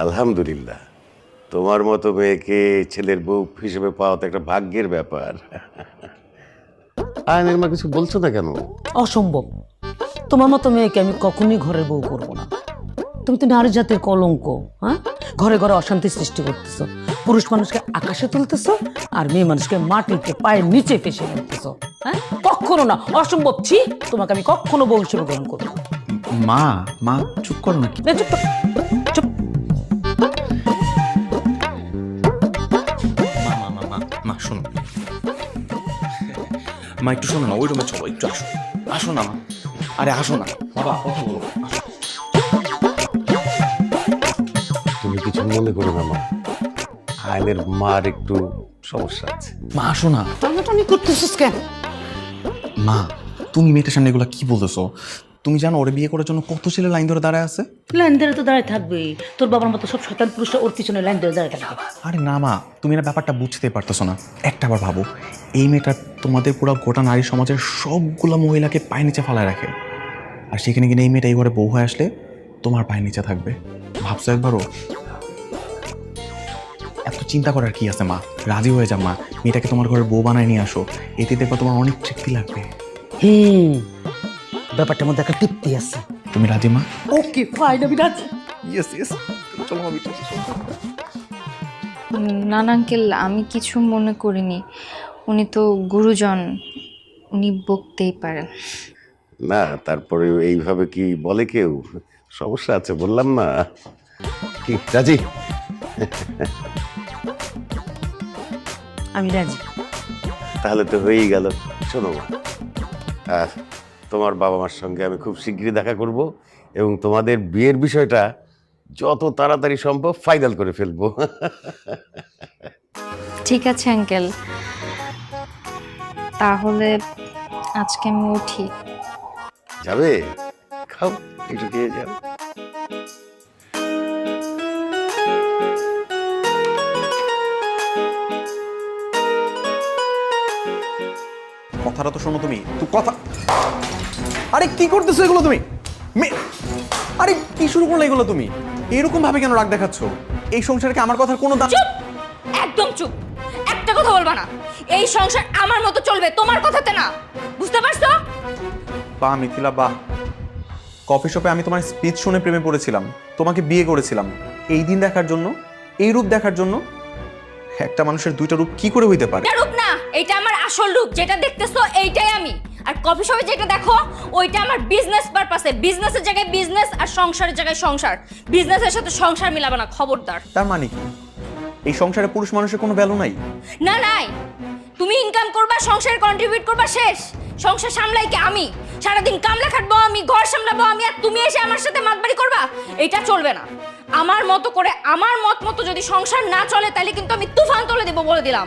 আলহামদুলিল্লাহ, তোমার মতো মেয়েকে ছেলের বউ হিসেবে পাওয়া তো একটা ভাগ্যের ব্যাপার। আয়নের মা কিছু বলছো না কেন? অসম্ভব। তোমার মতো মেয়েকে আমি কখনোই ঘরের বউ করব না। তুমি তো নারী জাতির কলঙ্ক। হ্যাঁ, ঘরে ঘরে অশান্তি সৃষ্টি করতেছো। পুরুষ মানুষকে আকাশে তুলতেছো আর মেয়ে মানুষকে মাটিতে পায়ের নিচে ফেসে ফেলতেছো। হ্যাঁ, কখনো না, অসম্ভব। ছি, তোমাকে আমি কখনো বউ হিসেবে গ্রহণ করবো না। মা মা চুপ করো না। না, চুপ চুপ। মা শোনো, মা একটু শোনো না, ওই রুমে চলো, একটু আসো। আসো না মা, আরে আসো না বাবা, কথা বলো। তুমি কিছু মনে করো না মা, আয়নের মার একটু সমস্যা আছে। মা আসো না। টানাটানি করতেছিস কেন? মা তুমি মেয়েটার সামনে এগুলো কি বলতেছো? তুমি জানো ওরে বিয়ে করার জন্য কত ছেলে লাইন ধরে দাঁড়ায় আছে? লাইন ধরে তো দাঁড়ায় থাকবেই। তোর বাবার মতো সব শয়তান পুরুষরা ওর পিছনে লাইন ধরে দাঁড়ায় থাকবে। আরে না মা, তুমি না ব্যাপারটা বুঝতেই পারতেছো না। একটা বার ভাবো, এই মেয়েটা তোমাদের পুরো গোটা নারী সমাজের সবগুলো মহিলাকে পায়ের নিচে ফালায় রাখে, আর সেখানে কিনা এই মেয়েটা এই ঘরে বউ হয়ে আসলে তোমার পায়ের নিচে থাকবে। ভাবছো একবারও? এত চিন্তা করার কি আছে মা? রাজি হয়ে যা মা, মেয়েটাকে তোমার ঘরে বউ বানায় নিয়ে আসো, এতে দেখো তোমার অনেক তৃপ্তি লাগবে। ব্যাপারটার মধ্যে একটা তৃপ্তি আছে। তুমি রাজি মা? ওকে ফাইন, আমি রাজি। ইয়েস ইয়েস, চলো আমি। না না আঙ্কেল, আমি কিছু মনে করিনি। উনি তো গুরুজন, উনি বকতেই পারেন। না, তারপরে এইভাবে কি বলে কেউ? সমস্যা আছে বললাম না। কি রাজি? আমি রাজি। তাহলে তো হয়েই গেল। শোনো মা, আর তোমার বাবা মার সঙ্গে আমি খুব শীঘ্রই দেখা করব এবং তোমাদের বিয়ের বিষয়টা যত তাড়াতাড়ি সম্ভব ফাইনাল করে ফেলবো। ঠিক আছে আঙ্কেল, তাহলে আজকে আমি উঠি। যাবে? খাও, একটু খেয়ে যাও। কথাটা তো শোনো তুমি, তুই কথা। আরে কি করতেছো এগুলো তুমি? আরে কি শুরু করলে এগুলো তুমি? এরকম ভাবে কেন রাগ দেখাচ্ছ? এই সংসারে কি আমার কথার কোনো দাম? চুপ, একদম চুপ। একটা কথা বলবা না। এই সংসার আমার মতো চলবে, তোমার কথাতে না। বুঝতে পারছো? বাহ মিথিলা বাহ, কফি শপে আমি তোমার স্পিচ শুনে প্রেমে পড়েছিলাম, তোমাকে বিয়ে করেছিলাম এই দিন দেখার জন্য, এই রূপ দেখার জন্য। একটা মানুষের দুইটা রূপ কি করে হইতে পারে? এটা রূপ না, এটা আমার আসল রূপ। যেটা দেখতেছো এইটাই আমি। আর কফি শপে যেটা দেখো ওইটা আমার বিজনেস পারপাসে। বিজনেসের জায়গায় বিজনেস আর সংসারের জায়গায় সংসার। বিজনেসের সাথে সংসার মিলাবে না, খবরদার। তার মানে কি এই সংসারে পুরুষ মানুষের কোনো ভ্যালু নাই? না নাই, তুমি ইনকাম করবা, সংসারে কন্ট্রিবিউট করবা, শেষ। সংসার সামলাই কি আমি? সারাদিন কামলা খাটবো আমি, ঘর সামলাবো আমি, আর তুমি এসে আমার সাথে মাতবাড়ি করবা? এটা চলবে না। আমার মতো করে, আমার মত মতো যদি সংসার না চলে তাহলে কিন্তু আমি তুফান তুলে দেবো, বলে দিলাম।